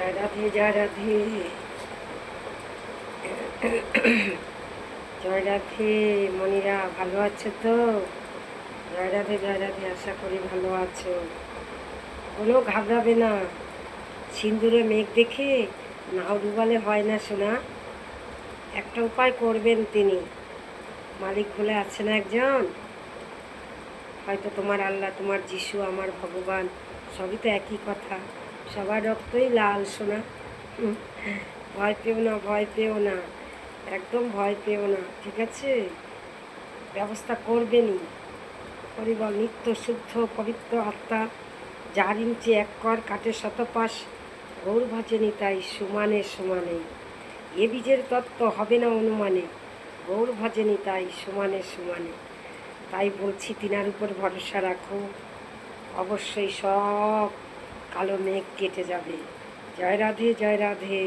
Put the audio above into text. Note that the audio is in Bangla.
জয় রাধে জয় রাধে জয় রাধে। মনিরা ভালো আছো তো? জয় রাধে জয় রাধে। আশা করি ভালো আছো। কোনো ঘাবড়াবে না। সিন্দুরে মেঘ দেখে নাও ডুবালে হয় না সোনা। একটা উপায় করবেন তিনি, মালিক বলে আছে না একজন। হয়তো তোমার আল্লাহ, তোমার যিশু, আমার ভগবান, সবই তো একই কথা। সবার রক্তই লাল সোনা। ভয় পেও না, ভয় পেও না, একদম ভয় পেও না, ঠিক আছে? ব্যবস্থা করবেনই। হরিবল। নিত্য শুদ্ধ পবিত্র আত্মা, যার ইঞ্চি এক কর কাটে শতপাশ, গৌর ভজনী তাই সমানে সমানে। এ বীজের তত্ত্ব হবে না অনুমানে, গৌর ভজনী তাই সমানে সমানে। তাই বলছি তিনার উপর ভরসা রাখো, অবশ্যই সব কালো মেঘ কেটে যাবে। জয় রাধে জয় রাধে।